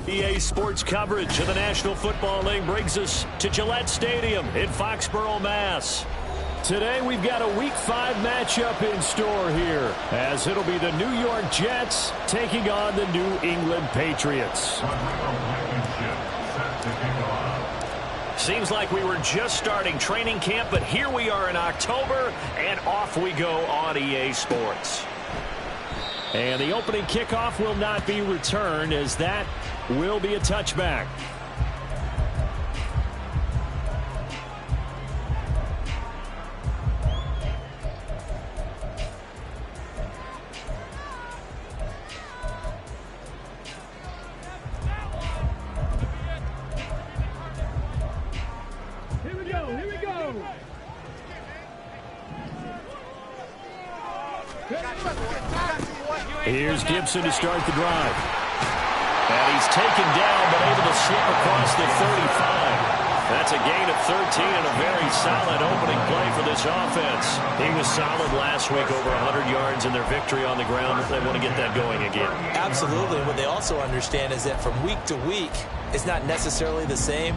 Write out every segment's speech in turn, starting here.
EA Sports coverage of the National Football League brings us to Gillette Stadium in Foxborough, Mass. Today we've got a Week 5 matchup in store here, as it'll be the New York Jets taking on the New England Patriots. Seems like we were just starting training camp, but here we are in October, and off we go on EA Sports. And the opening kickoff will not be returned, as that will be a touchback. Here's Gibson to start the drive. And he's taken down, but able to slip across the 35. That's a gain of 13 and a very solid opening play for this offense. He was solid last week, over 100 yards in their victory on the ground. They want to get that going again. Absolutely. What they also understand is that from week to week, it's not necessarily the same,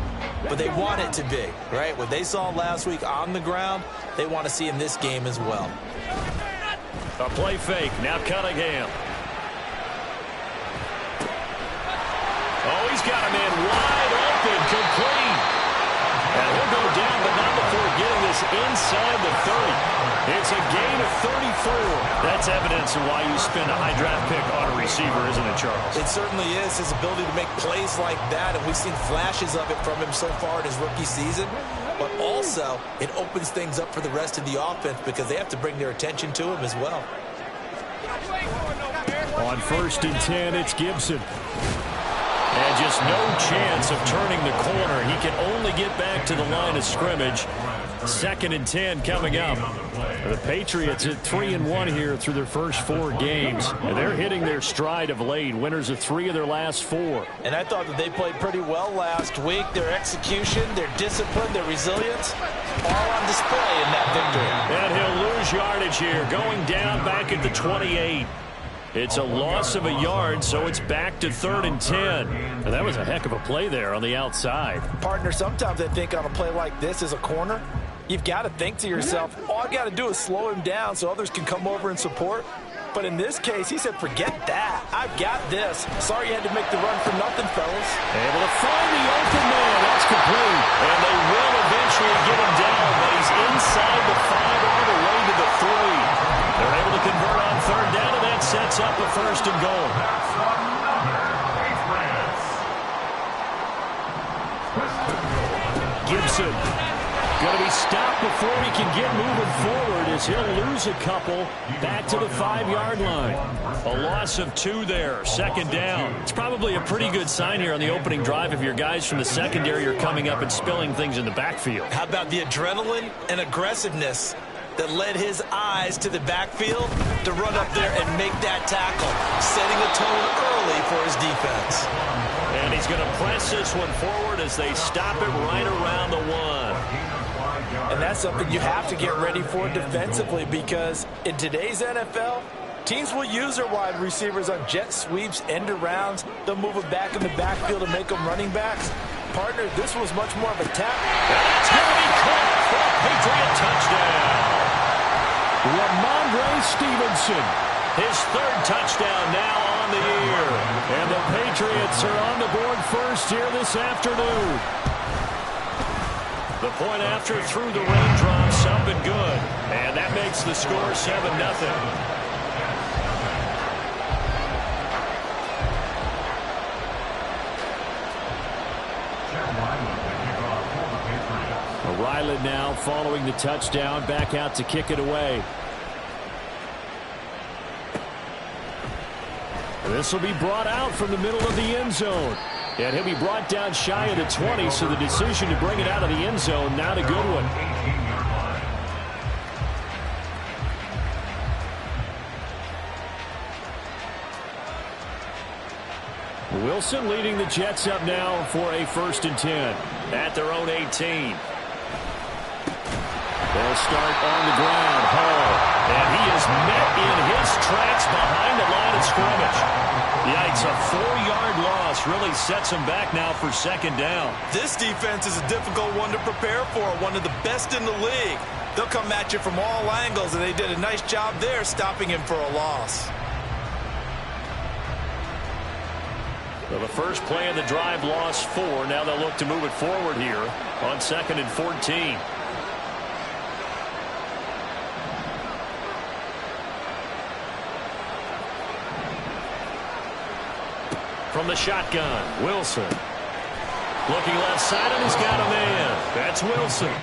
but they want it to be, right? What they saw last week on the ground, they want to see in this game as well. A play fake. Now Cunningham. Oh, he's got him in wide open, complete. And he'll go down, but not before getting this inside the 30. It's a gain of 34. That's evidence of why you spend a high draft pick on a receiver, isn't it, Charles? It certainly is. His ability to make plays like that, and we've seen flashes of it from him so far in his rookie season. But also, it opens things up for the rest of the offense because they have to bring their attention to him as well. On 1st and 10, it's Gibson. And just no chance of turning the corner. He can only get back to the line of scrimmage. 2nd and 10 coming up. The Patriots at 3-1 here through their first 4 games. And they're hitting their stride of late. Winners of 3 of their last 4. And I thought that they played pretty well last week. Their execution, their discipline, their resilience, all on display in that victory. And he'll lose yardage here, going down back at the 28. It's a loss of a yard, so it's back to 3rd and 10. And that was a heck of a play there on the outside. Partner, sometimes I think on a play like this as a corner, you've got to think to yourself, all I've got to do is slow him down so others can come over and support. But in this case, he said, forget that. I've got this. Sorry you had to make the run for nothing, fellas. Able to find the open man. That's complete. And they will eventually get him down, but he's inside the 5 all the way to the 3. They're able to convert on 3rd down, and that sets up a 1st and goal. Gibson going to be stopped before he can get moving forward, as he'll lose a couple back to the 5-yard line. A loss of 2 there, 2nd down. It's probably a pretty good sign here on the opening drive if your guys from the secondary are coming up and spilling things in the backfield. How about the adrenaline and aggressiveness that led his eyes to the backfield to run up there and make that tackle, setting a tone early for his defense. And he's going to press this one forward as they stop it right around the 1. And that's something you have to get ready for defensively, because in today's NFL, teams will use their wide receivers on jet sweeps, end arounds. They'll move it back in the backfield and make them running backs. Partner, this was much more of a tap. That's going to be caught for a Patriot touchdown. Ramondre Stevenson, his 3rd touchdown now on the year. And the Patriots are on the board first here this afternoon. The point after through the raindrops up and good. And that makes the score 7-0. Ryland now following the touchdown, back out to kick it away. This will be brought out from the middle of the end zone. And he'll be brought down shy of the 20, so the decision to bring it out of the end zone, not a good one. Wilson leading the Jets up now for a 1st and 10 at their own 18. They'll start on the ground. Hall. And he is met in his tracks behind the line of scrimmage. Yikes, a 4-yard loss really sets them back now for second down. This defense is a difficult one to prepare for, one of the best in the league. They'll come at you from all angles, and they did a nice job there stopping him for a loss. Well, the first play of the drive lost 4. Now they'll look to move it forward here on 2nd and 14. From the shotgun, Wilson. Looking left side, and he's got a man. That's Wilson.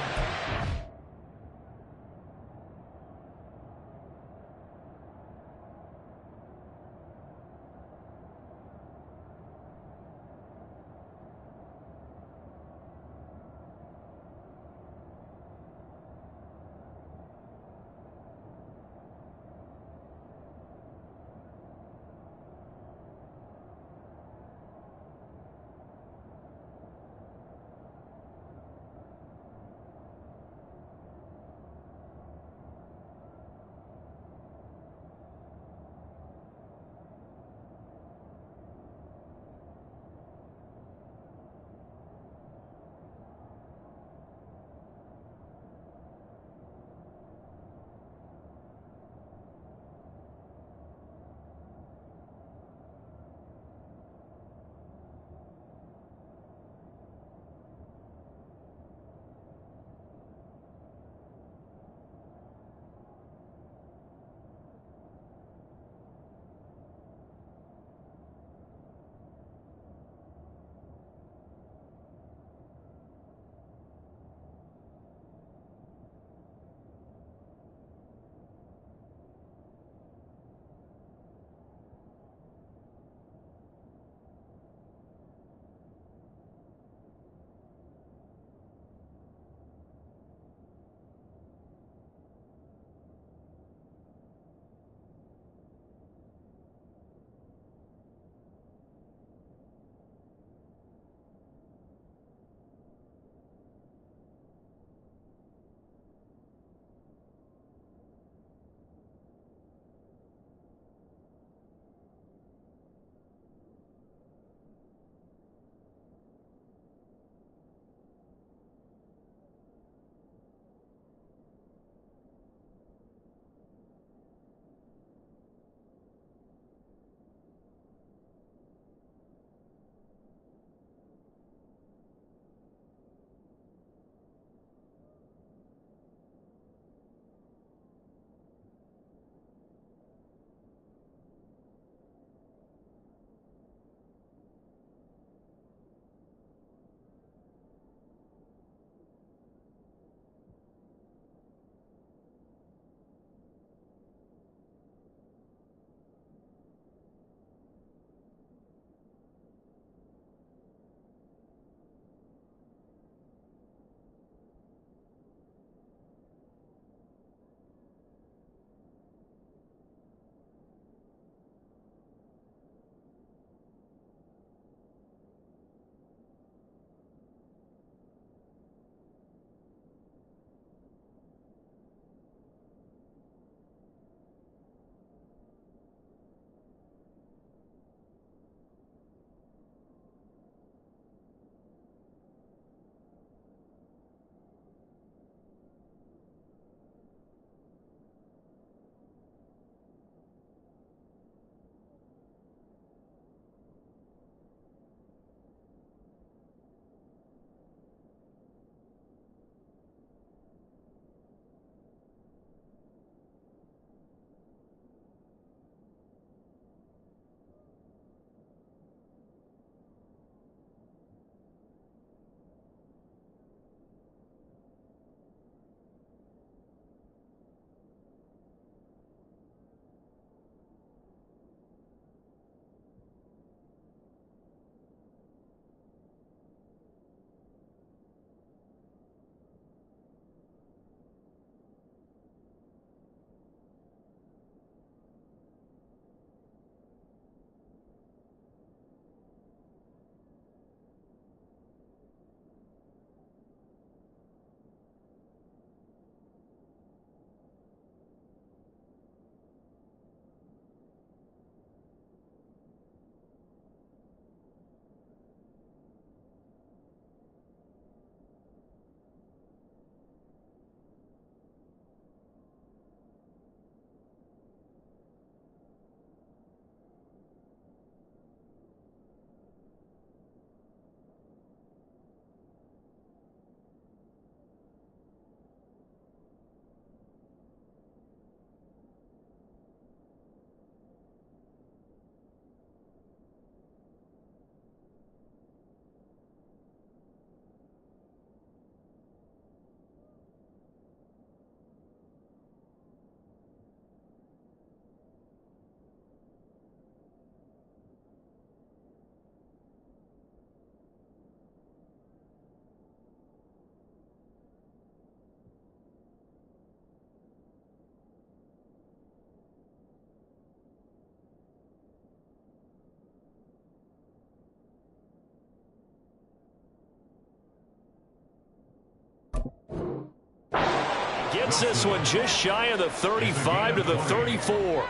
Gets this one just shy of the 35 to the 34.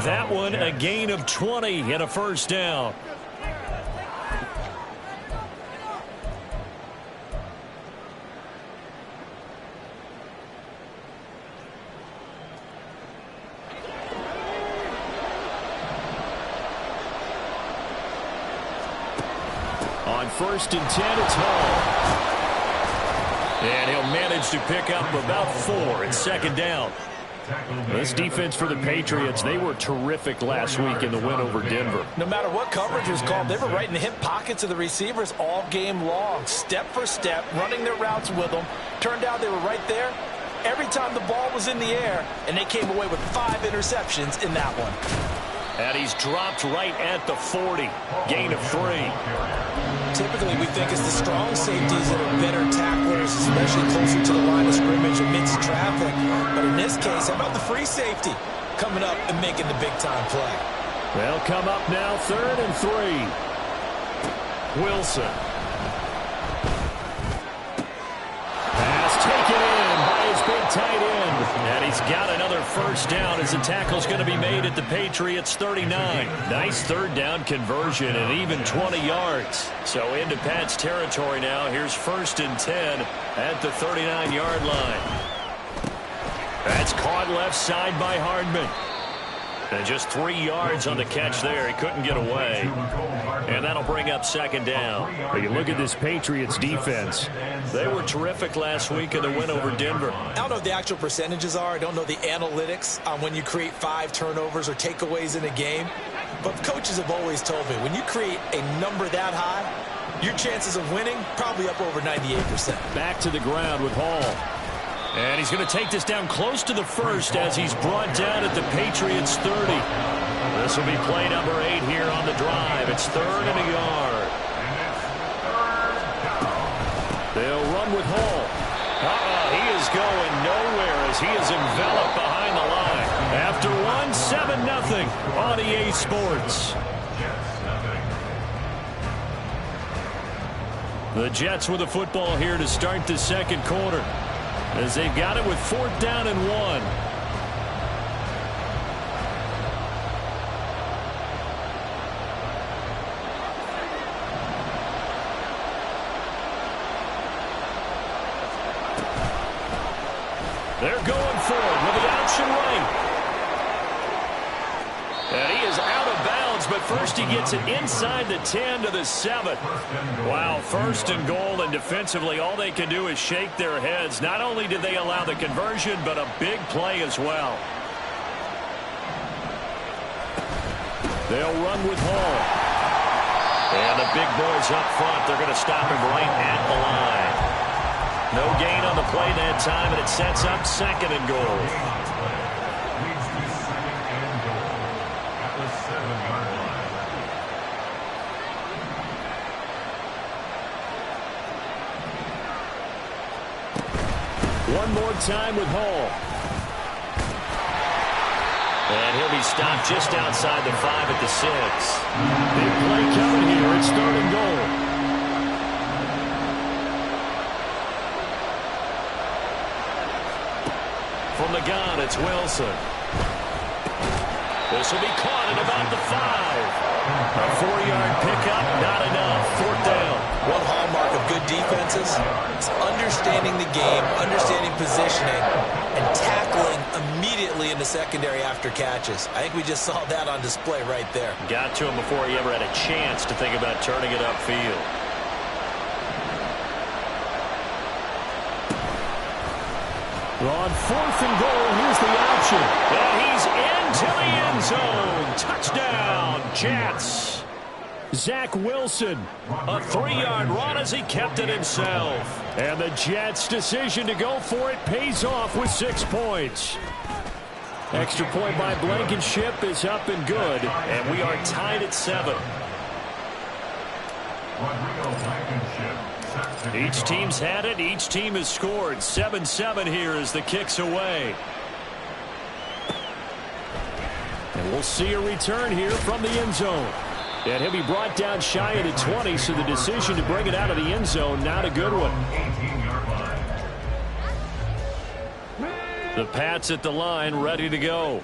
That one a gain of 20 and a first down. On 1st and 10, it's Hall. And he'll manage to pick up about 4 at second down. This defense for the Patriots, they were terrific last week in the win over Denver. No matter what coverage was called, they were right in the hip pockets of the receivers all game long. Step for step, running their routes with them. Turned out they were right there every time the ball was in the air, and they came away with 5 interceptions in that one. And he's dropped right at the 40. Gain of 3. Typically, we think it's the strong safeties that are better tacklers, especially closer to the line of scrimmage amidst traffic. But in this case, how about the free safety coming up and making the big-time play? They'll come up now 3rd and 3. Wilson. Pass taken in by his big tight end. And he's got another first down as the tackle's going to be made at the Patriots 39. Nice 3rd down conversion and even 20 yards. So into Pat's territory now. Here's 1st and 10 at the 39-yard line. That's caught left side by Hardman. And just 3 yards on the catch there. He couldn't get away. And that'll bring up 2nd down. But you look at this Patriots defense. They were terrific last week in the win over Denver. I don't know what the actual percentages are. I don't know the analytics on when you create 5 turnovers or takeaways in a game. But coaches have always told me, when you create a number that high, your chances of winning probably up over 98%. Back to the ground with Hall. And he's going to take this down close to the 1st as he's brought down at the Patriots 30. This will be play number 8 here on the drive. It's 3rd and a yard. They'll run with Hall. He is going nowhere as he is enveloped behind the line. After 7-0 on EA Sports. The Jets with the football here to start the 2nd quarter, as they've got it with 4th down and 1. They're going for it with the option right. And he is out of bounds, but first he gets it inside the 10 to the 7. Wow, 1st and goal, and defensively all they can do is shake their heads. Not only did they allow the conversion, but a big play as well. They'll run with Hall. And the big boys up front, they're going to stop him right at the line. No gain on the play that time, and it sets up 2nd and goal. One more time with Hall. And he'll be stopped just outside the 5 at the 6. Big play coming here. It's 3rd and goal. From the gun, it's Wilson. This will be caught at about the 5. A 4-yard pickup, not enough. 4th down. One hallmark of good defenses is understanding the game, understanding positioning, and tackling immediately in the secondary after catches. I think we just saw that on display right there. Got to him before he ever had a chance to think about turning it upfield. On 4th and goal, here's the option. And he's into the end zone. Touchdown, Jets. Zach Wilson, a 3-yard run as he kept it himself. And the Jets' decision to go for it pays off with 6 points. Extra point by Blankenship is up and good, and we are tied at 7. Each team's had it. Each team has scored. 7-7 here as the kick's away. And we'll see a return here from the end zone. And he'll be brought down shy of the 20, so the decision to bring it out of the end zone, not a good one. The Pats at the line, ready to go.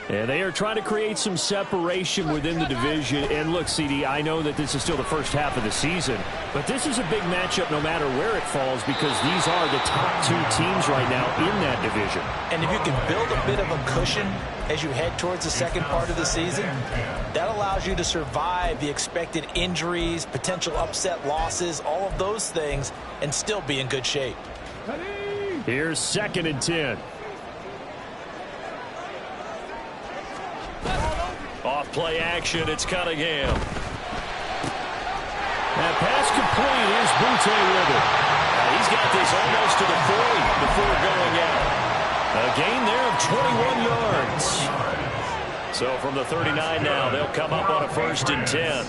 And they are trying to create some separation within the division. And look, CD, I know that this is still the first half of the season, but this is a big matchup no matter where it falls because these are the top two teams right now in that division. And if you can build a bit of a cushion as you head towards the second part of the season, that allows you to survive the expected injuries, potential upset losses, all of those things, and still be in good shape. Here's 2nd and 10. Off play action, it's Cunningham. That pass complete. Here's Butte with it. He's got this almost to the 40 before going out. A gain there of 21 yards. So from the 39 now, they'll come up on a 1st and 10.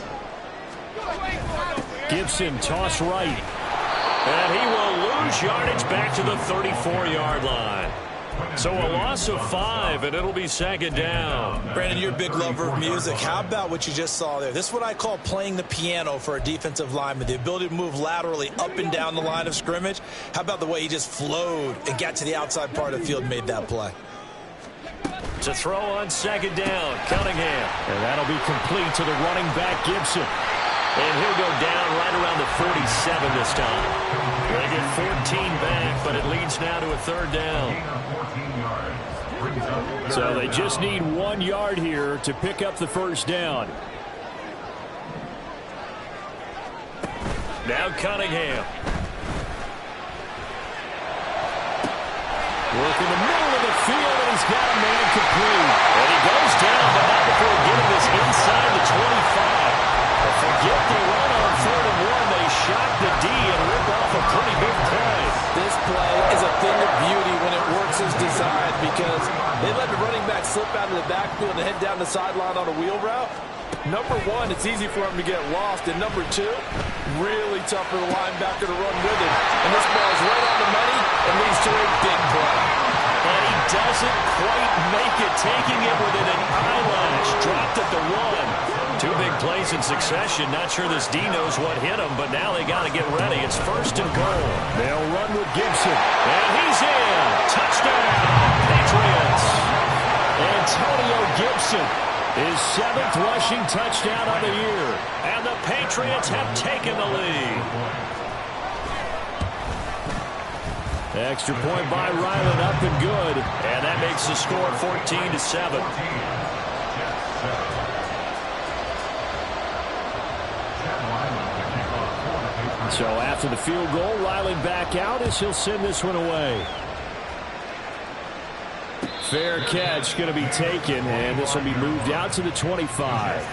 Gibson toss right. And he will lose yardage back to the 34-yard line. So a loss of 5, and it'll be 2nd down. Brandon, you're a big lover of music. How about what you just saw there? This is what I call playing the piano for a defensive lineman, the ability to move laterally up and down the line of scrimmage. How about the way he just flowed and got to the outside part of the field and made that play? To throw on 2nd down, Cunningham. And that'll be complete to the running back, Gibson. And he'll go down right around the 47 this time. They get 14 back, but it leads now to a 3rd down. So they just need 1 yard here to pick up the 1st down. Now Cunningham. Work in the middle of the field, and he's got a man complete. And he goes down, but not before getting this inside the 25. Forget the run on 3rd and 1. They shock the D and rip off a pretty big play. This play is a thing of beauty when it works as designed because they let the running back slip out of the backfield and head down the sideline on a wheel route. Number 1, it's easy for him to get lost. And number 2, really tough for the linebacker to run with him. And this ball is right on the money and leads to a big play. And he doesn't quite make it, taking it within an eyelash. Dropped at the 1. 2 big plays in succession. Not sure this D knows what hit him, but now they got to get ready. It's 1st and goal. They'll run with Gibson. And he's in. Touchdown, Patriots. Antonio Gibson, his 7th rushing touchdown of the year. And the Patriots have taken the lead. Extra point by Ryland, up and good. And that makes the score 14-7. So after the field goal, Ryland back out as he'll send this one away. Fair catch going to be taken, and this will be moved out to the 25.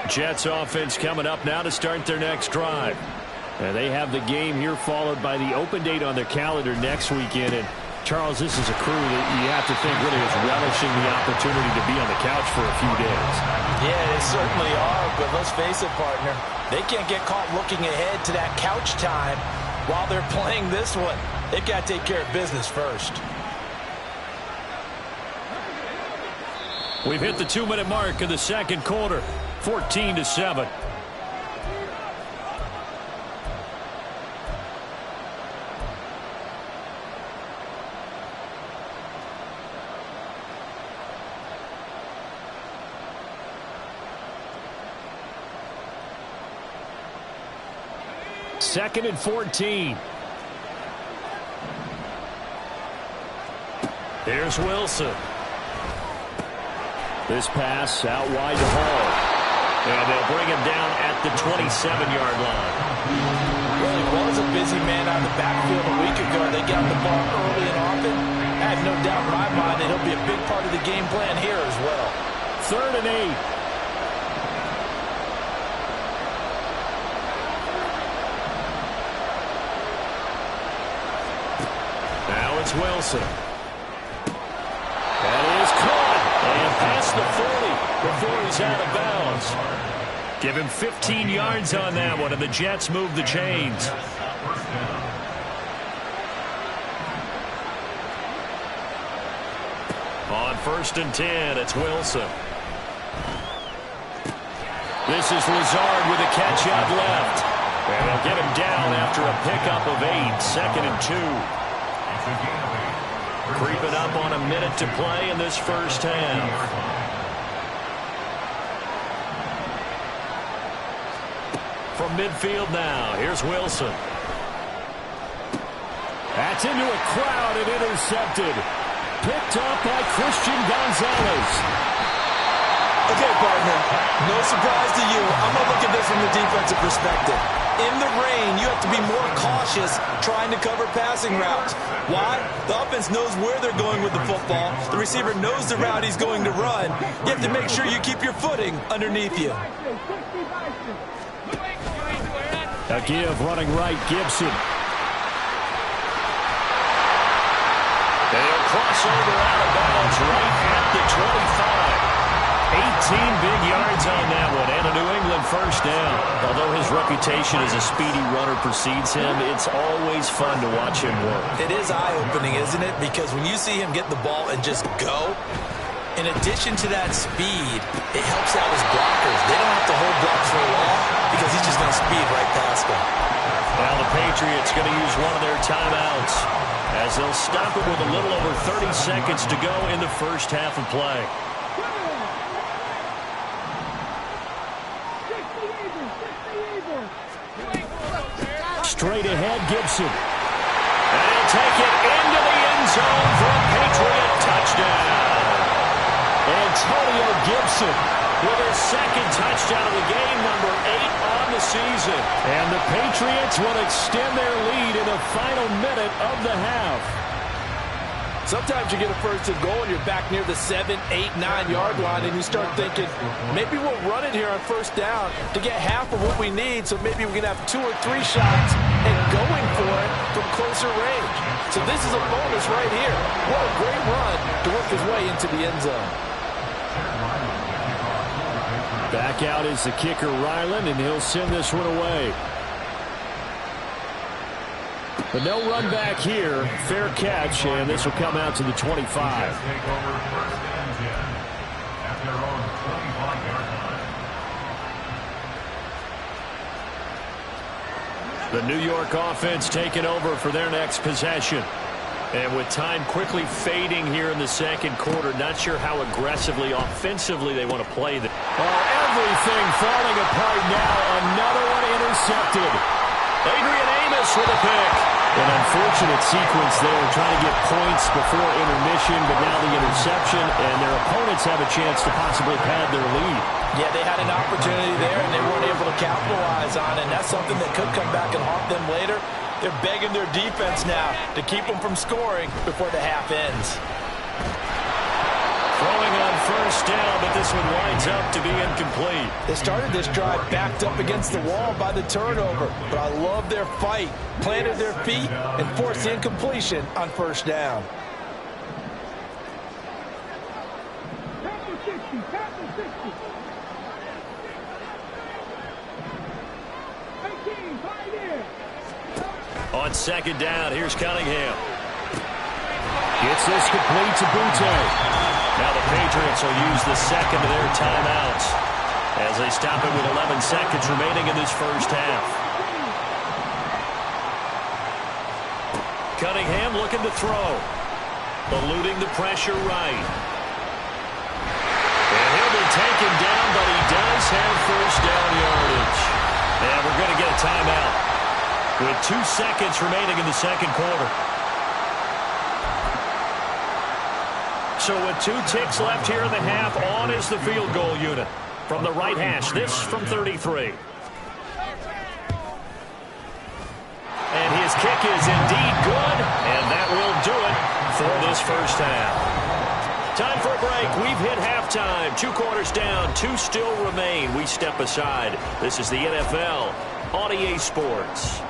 Jets offense coming up now to start their next drive. And they have the game here followed by the open date on their calendar next weekend. And Charles, this is a crew that you have to think really is relishing the opportunity to be on the couch for a few days. Yeah, they certainly are, but let's face it, partner. They can't get caught looking ahead to that couch time while they're playing this one. They've got to take care of business first. We've hit the 2-minute mark of the second quarter, 14-7. Second and 14. Here's Wilson. This pass out wide to Hall. And they'll bring him down at the 27-yard line. Well, he was a busy man out of the backfield a week ago. They got the ball early and often. I have no doubt in my mind that he'll be a big part of the game plan here as well. 3rd and 8. Now it's Wilson. That is caught. And past the 40 before he's out of bounds. Give him 15 yards on that one, and the Jets move the chains. On 1st and 10, it's Wilson. This is Lazard with a catch out left. And they'll get him down after a pickup of 8, 2nd and 2. Creeping up on a minute to play in this first half. From midfield now, here's Wilson. That's into a crowd and intercepted. Picked up by Christian Gonzalez. Okay, partner, no surprise to you. I'm going to look at this from the defensive perspective. In the rain, you have to be more cautious trying to cover passing routes. Why? The offense knows where they're going with the football. The receiver knows the route he's going to run. You have to make sure you keep your footing underneath you. A give running right, Gibson. They'll cross over out of bounds right at the 25. 18 big yards on that one, and a New England first down. Although his reputation as a speedy runner precedes him, it's always fun to watch him work. It is eye-opening, isn't it? Because when you see him get the ball and just go, in addition to that speed, it helps out his blockers. They don't have to hold blocks for long because he's just going to speed right past them. Now the Patriots going to use one of their timeouts as they'll stop it with a little over 30 seconds to go in the first half of play. Straight ahead, Gibson. And he'll take it into the end zone for a Patriot touchdown. Antonio Gibson with his second touchdown of the game, number 8 on the season. And the Patriots will extend their lead in the final minute of the half. Sometimes you get a first and goal and you're back near the 7, 8, 9-yard line and you start thinking, maybe we'll run it here on first down to get half of what we need, so maybe we can have 2 or 3 shots and going for it from closer range. So this is a bonus right here. What a great run to work his way into the end zone. Back out is the kicker, Ryland, and he'll send this one away. But no run back here. Fair catch, and this will come out to the 25. The New York offense taking over for their next possession. And with time quickly fading here in the second quarter, not sure how aggressively, offensively they want to play this. Everything falling apart now. Another one intercepted. Adrian Amos with a pick. An unfortunate sequence there, trying to get points before intermission, but now the interception, and their opponents have a chance to possibly pad their lead. Yeah, they had an opportunity there, and they weren't able to capitalize on it, and that's something that could come back and haunt them later. They're begging their defense now to keep them from scoring before the half ends. Throwing on first down, but this one winds up to be incomplete. They started this drive backed up against the wall by the turnover, but I love their fight. Planted their feet and forced the incompletion on first down. On second down, here's Cunningham. Gets this complete to Butte. Now the Patriots will use the second of their timeouts as they stop it with 11 seconds remaining in this first half. Cunningham looking to throw. Eluding the pressure right. And he'll be taken down, but he does have first down yardage. And we're going to get a timeout with 2 seconds remaining in the second quarter. So with 2 ticks left here in the half, on is the field goal unit. From the right hash, this from 33. And his kick is indeed good, and that will do it for this first half. Time for a break. We've hit halftime. 2 quarters down, 2 still remain. We step aside. This is the NFL on EA Sports.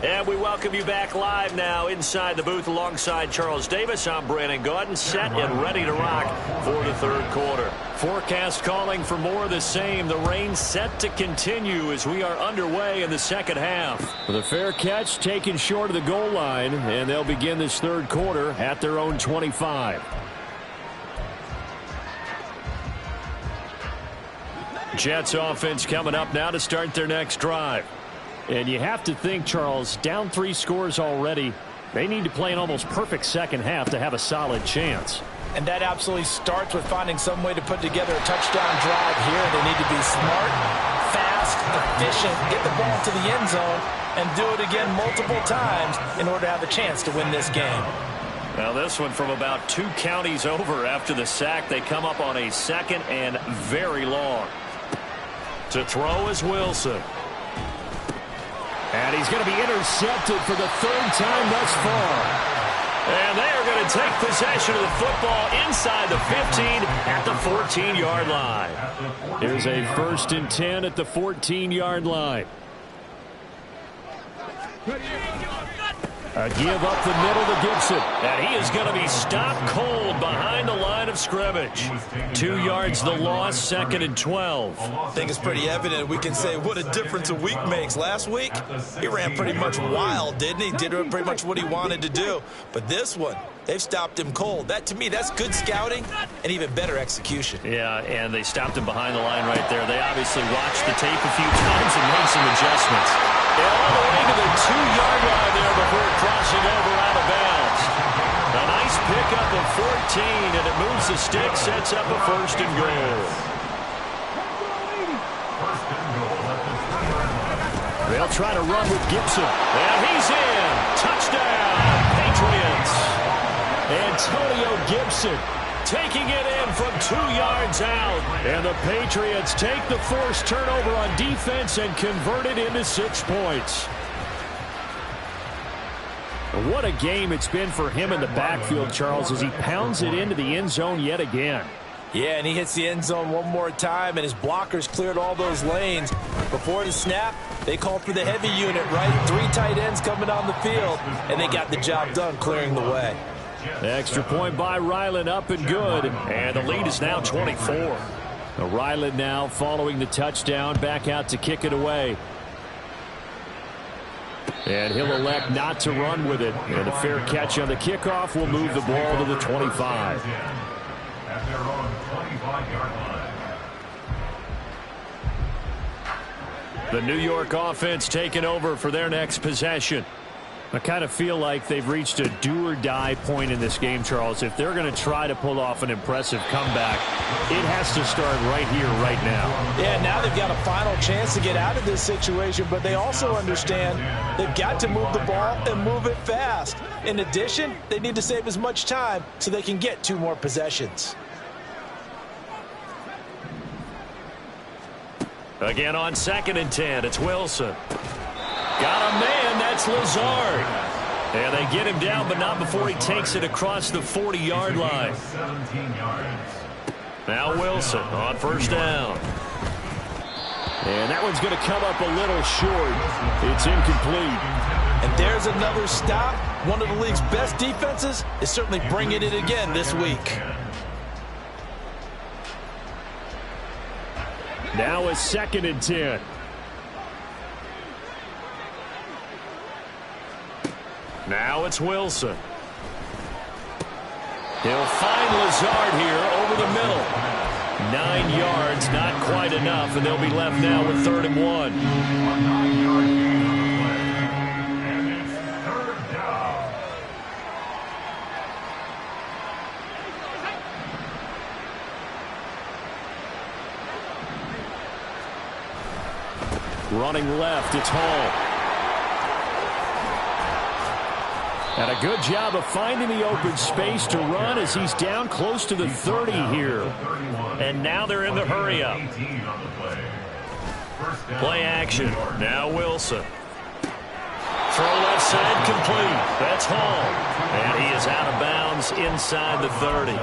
And we welcome you back live now inside the booth alongside Charles Davis. I'm Brandon Gaudin, set and ready to rock for the third quarter. Forecast calling for more of the same. The rain set to continue as we are underway in the second half. The fair catch taken short of the goal line, and they'll begin this third quarter at their own 25. Jets offense coming up now to start their next drive. And you have to think, Charles, down 3 scores already. They need to play an almost perfect second half to have a solid chance. And that absolutely starts with finding some way to put together a touchdown drive here. They need to be smart, fast, efficient, get the ball to the end zone, and do it again multiple times in order to have a chance to win this game. Now this one from about 2 counties over after the sack. They come up on a second and very long. To throw is Wilson. And he's going to be intercepted for the 3rd time thus far. And they are going to take possession of the football inside the 15 at the 14-yard line. Here's a 1st and 10 at the 14-yard line. A give up the middle to Gibson. And he is going to be stopped cold behind the line of scrimmage. 2 yards the loss, 2nd and 12. I think it's pretty evident. We can say what a difference a week makes. Last week, he ran pretty much wild, didn't he? Did pretty much what he wanted to do. But this one, they've stopped him cold. That, to me, that's good scouting and even better execution. Yeah, and they stopped him behind the line right there. They obviously watched the tape a few times and made some adjustments. And all the way to the 2-yard line there before crossing over out of bounds. A nice pickup of 14, and it moves the stick, sets up a 1st and goal. They'll try to run with Gibson. And he's in. Touchdown, Patriots. Antonio Gibson taking it in from 2 yards out. And the Patriots take the forced turnover on defense and convert it into 6 points. What a game it's been for him in the backfield, Charles, as he pounds it into the end zone yet again. Yeah, and he hits the end zone one more time, and his blockers cleared all those lanes. Before the snap, they called for the heavy unit, right? 3 tight ends coming on the field, and they got the job done clearing the way. Extra point by Ryland, up and good. And the lead is now 24. Ryland now following the touchdown, back out to kick it away. And he'll elect not to run with it. And a fair catch on the kickoff will move the ball to the 25. At their own 25-yard line. The New York offense taking over for their next possession. I kind of feel like they've reached a do-or-die point in this game, Charles. If they're going to try to pull off an impressive comeback, it has to start right here, right now. Yeah, now they've got a final chance to get out of this situation, but they also understand they've got to move the ball and move it fast. In addition, they need to save as much time so they can get 2 more possessions. Again on 2nd and 10, it's Wilson. Got a man, that's Lazard. And they get him down, but not before he takes it across the 40-yard line. Now Wilson on 1st down. And that one's going to come up a little short. It's incomplete. And there's another stop. One of the league's best defenses is certainly bringing it again this week. Now a 2nd and 10. Now it's Wilson. He'll find Lazard here over the middle. 9 yards, not quite enough, and they'll be left now with 3rd and 1. And it's 3rd down. Running left, it's Hall. And a good job of finding the open space to run as he's down close to the 30 here. And now they're in the hurry-up. Play action. Now Wilson. Throw left side complete. That's Hall. And he is out of bounds inside the 30.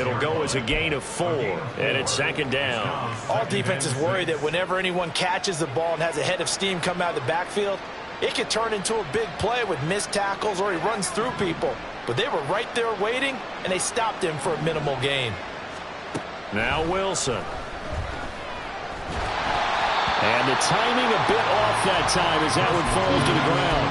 It'll go as a gain of 4. And it's 2nd down. All defenses worry that whenever anyone catches the ball and has a head of steam come out of the backfield, it could turn into a big play with missed tackles or he runs through people. But they were right there waiting, and they stopped him for a minimal gain. Now Wilson. And the timing a bit off that time as that one falls to the ground.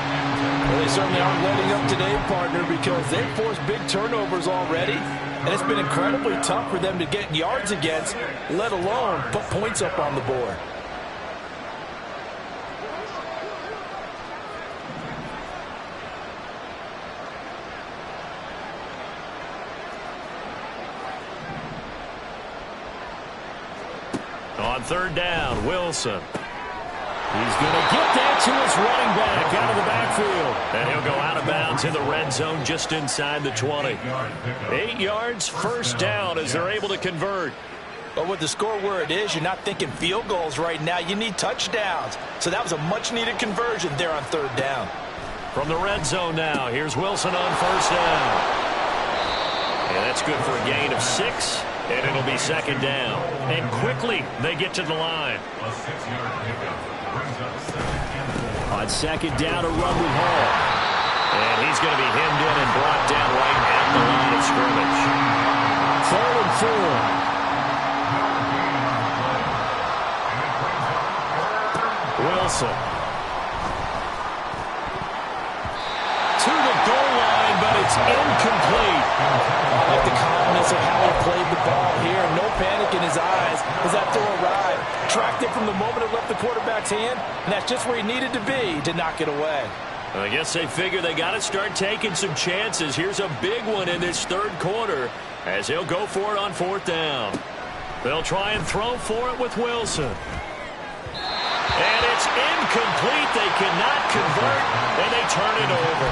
Well, they certainly aren't letting up today, partner, because they've forced big turnovers already. And it's been incredibly tough for them to get yards against, let alone put points up on the board. On third down, Wilson. He's going to get that to his running back out of the backfield. And he'll go out of bounds in the red zone just inside the 20. 8 yards, first down as they're able to convert. But with the score where it is, you're not thinking field goals right now. You need touchdowns. So that was a much-needed conversion there on third down. From the red zone now, here's Wilson on first down. And that's good for a gain of 6. And it'll be second down. And quickly, they get to the line. A 6-yard pickup brings up second and 4. On second down, a run with Hall. And he's going to be hemmed in and brought down right at the line of scrimmage. 3rd and 4. Wilson. To the goal line, but it's incomplete. I like the calmness of how he played the ball here. No panic in his eyes as that throw arrived. Tracked it from the moment it left the quarterback's hand, and that's just where he needed to be to knock it away. I guess they figure they got to start taking some chances. Here's a big one in this third quarter as he'll go for it on fourth down. They'll try and throw for it with Wilson. And it's incomplete. They cannot convert, and they turn it over.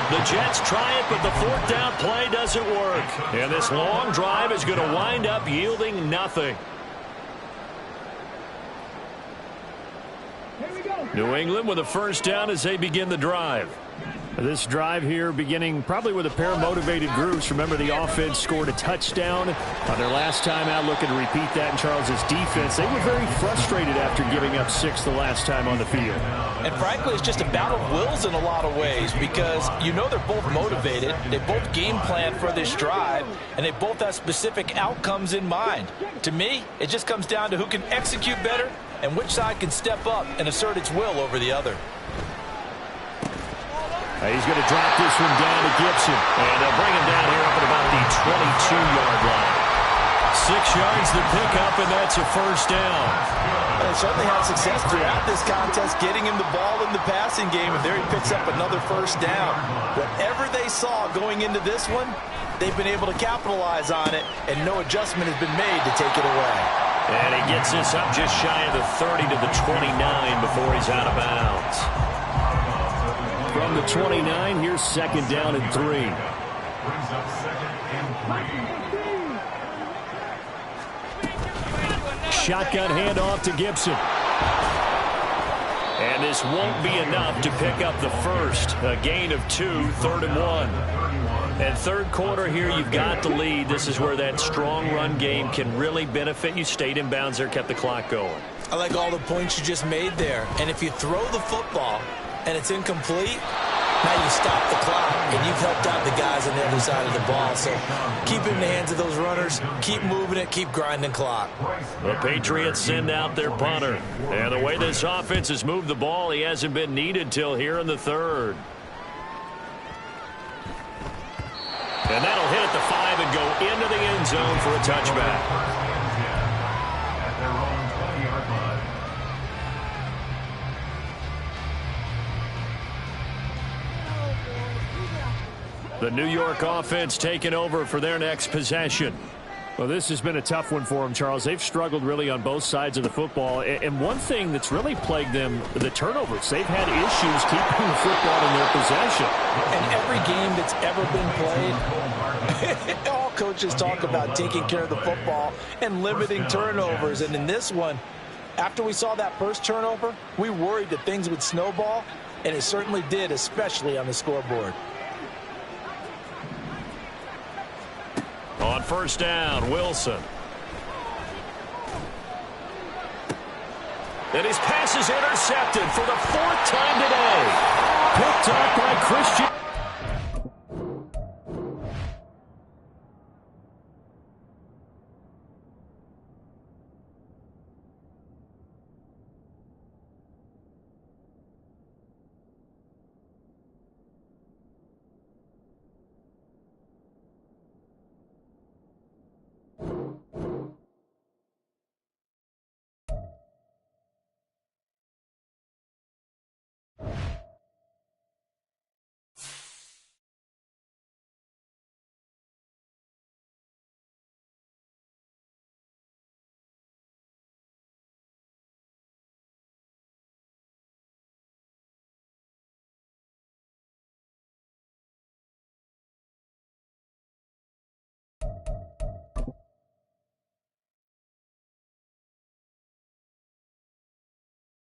The Jets try it, but the fourth down play doesn't work. And this long drive is going to wind up yielding nothing. New England with a first down as they begin the drive. This drive here beginning probably with a pair of motivated groups. Remember, the offense scored a touchdown on their last time out, looking to repeat that in Charles's defense. They were very frustrated after giving up 6 the last time on the field. And frankly, it's just a battle of wills in a lot of ways because you know they're both motivated. They both game plan for this drive, and they both have specific outcomes in mind. To me, it just comes down to who can execute better and which side can step up and assert its will over the other. He's going to drop this one down to Gibson. And they'll bring him down here up at about the 22-yard line. 6 yards to pick up, and that's a first down. They certainly had success throughout this contest getting him the ball in the passing game, and there he picks up another first down. Whatever they saw going into this one, they've been able to capitalize on it, and no adjustment has been made to take it away. And he gets this up just shy of the 30 to the 29 before he's out of bounds. From the 29, here's second down and 3. Brings up second and 3. Shotgun handoff to Gibson. And this won't be enough to pick up the first. A gain of 2, 3rd and 1. And third quarter here, you've got the lead. This is where that strong run game can really benefit you. Stayed in bounds there, kept the clock going. I like all the points you just made there. And if you throw the football and it's incomplete, now you stop the clock, and you've helped out the guys on the other side of the ball. So keep it in the hands of those runners, keep moving it, keep grinding clock. The Patriots send out their punter. And the way this offense has moved the ball, he hasn't been needed till here in the third. And that'll hit at the 5 and go into the end zone for a touchback. At their own 20-yard line. The New York offense taking over for their next possession. Well, this has been a tough one for them, Charles. They've struggled really on both sides of the football. And one thing that's really plagued them, the turnovers. They've had issues keeping the football in their possession. And every game that's ever been played, all coaches talk about taking care of the football and limiting turnovers. And in this one, after we saw that first turnover, we worried that things would snowball, and it certainly did, especially on the scoreboard. On first down, Wilson. And his pass is intercepted for the 4th time today. Picked up by Christian.